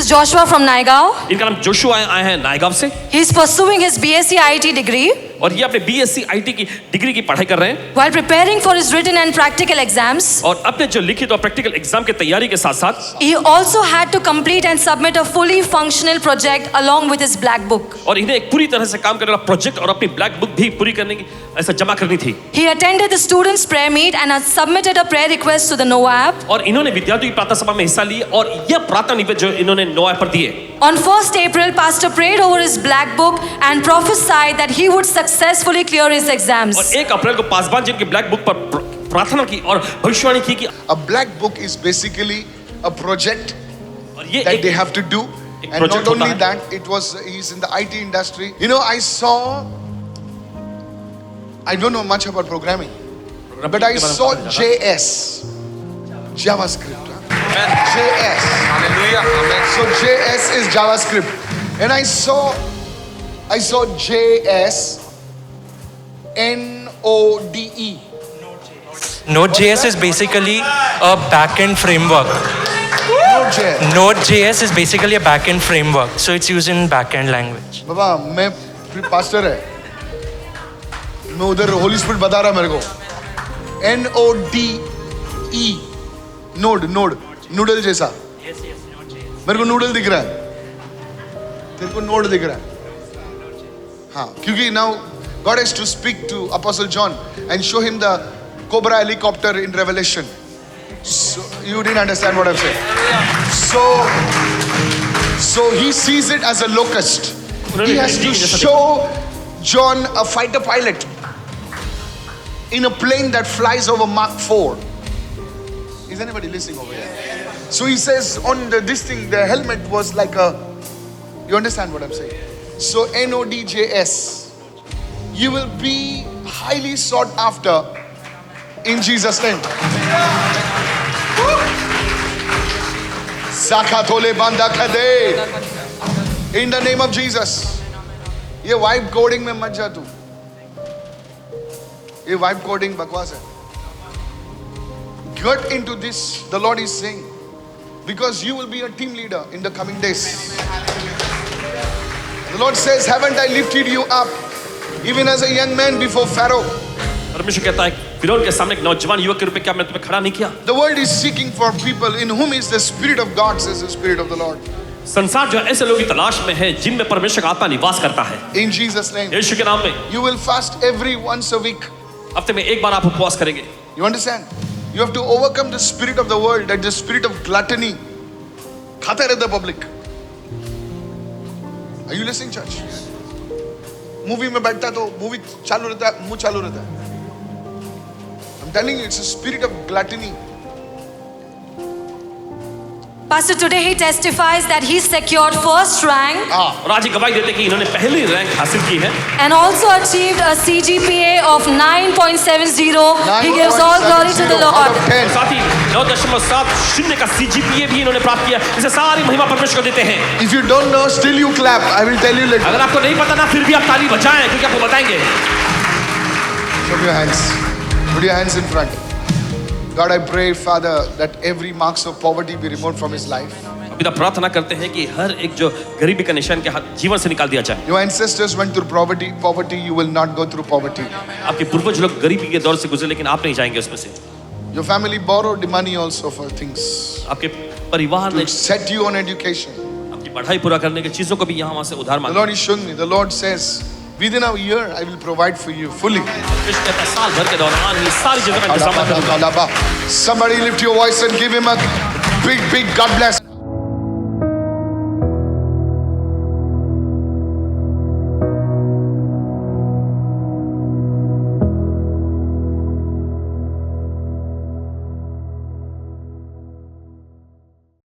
is Joshua from Naigaon. इनका नाम Joshua आए हैं नायगांव से He is pursuing his BSc IT degree. और ये अपने BSc IT की डिग्री की पढ़ाई कर रहे हैं While preparing for his written and practical exams, और अपने जो लिखित और प्रैक्टिकल एग्जाम की तैयारी के साथ साथ he also had to complete and submit a fully functional project along with his black book. और इन्हें एक पूरी तरह से काम करने वाला प्रोजेक्ट और अपनी ब्लैक बुक भी पूरी करने की ऐसा जमा करनी थी He attended the students' prayer meet and has submitted a prayer request to the NOAA app. और इन्होंने विद्यार्थियों की प्रार्थना सभा में हिस्सा ली और यह प्रार्थना निवेदन जो इन्होंने NOAA पर दिए On 1st April, Pastor prayed over his black book and prophesied that he would successfully clear his exams. और 1 अप्रैल को पासवान जी की ब्लैक बुक पर प्रार्थना की और भविष्यवाणी की कि A black book is basically a project और ये that एक they have to do. एक And project not only होता है। that, he's in the IT industry. You know, I don't know much about programming, but I saw JS, JavaScript. JS. Hallelujah. Amen. So JS is JavaScript. And I saw JS, NODE. Node.js is basically a backend framework. Node.js. Node.js is basically a backend framework, so it's used in backend language. बाबा मैं pastor है, मैं उधर Holi spirit बता रहा मेरे को. NODE, node noodle जैसा. मेरे को नूडल दिख रहा है, तेरे को नोड दिख रहा है. हाँ, क्योंकि now God has to speak to Apostle John and show him the Cobra helicopter in Revelation. So you didn't understand what I'm saying. So he sees it as a locust. He has to show John a fighter pilot in a plane that flies over Mach 4. Is anybody listening over here? So he says on this thing, the helmet was like a, you understand what I'm saying? So NODJS, you will be highly sought after in Jesus' name. Sakatole banda kade. In the name of Jesus. ये vibe coding में मत जा तू. ये vibe coding बकवास है. Get into this, the Lord is saying, because you will be a team leader in the coming days. The Lord says, haven't I lifted you up even as a young man before Pharaoh? परमेश्वर कहता है फिरौन के सामने एक नौजवान युवक के रूप में क्या मैं तुम्हें खड़ा नहीं किया? The world is seeking for people in whom is the Spirit of God, says the Spirit of the Lord. संसार जो है ऐसे लोगों की तलाश में है जिनमें परमेश्वर का आत्मा निवास करता है. In Jesus' name. यीशु के नाम में. You will fast every once a week. हफ्ते में एक बार आप उपवास करेंगे. You understand? You have to overcome the spirit of the world, that the spirit of gluttony. खाता रहता public. Are you listening, church? Movie में बैठता तो movie चालू रहता है, मुंह चालू रहता है. I'm telling you, it's a spirit of gluttony. Pastor, today he testifies that he secured first rank और आज गवाही देते कि इन्होंने पहली रैंक हासिल की है and also achieved a CGPA of 9.70. He gives all glory to the Lord. और साथ ही 9.70 का CGPA भी इन्होंने प्राप्त किया. इसे सारी महिमा परमेश्वर को देते हैं. If you don't know, still you clap. I will tell you later. अगर आपको नहीं पता ना फिर भी आप ताली बजाएं क्योंकि आपको बताएंगे. Put your hands. Put your hands in front. God, I pray, Father, that every marks of poverty be removed from his life. पिता प्रार्थना करते हैं कि हर एक जो गरीबी का निशान के जीवन से निकाल दिया जाए. Your ancestors went through poverty. You will not go through poverty. आपके पूर्वज लोग गरीबी के दौर से गुजरे लेकिन आप नहीं जाएंगे उसमें से. Your family borrowed money also for things. आपके परिवार ने To set you on education. आपकी पढ़ाई पूरा करने की चीजों को भी यहाँ वहाँ से उधार The मांगा. Lord is showing me. The Lord says, within a year, I will provide for you fully. परमेश्वर कहता है साल भर के दौरान ये सारी चीजों का इंतजाम करूंगा. Somebody lift your voice and give him a big God bless.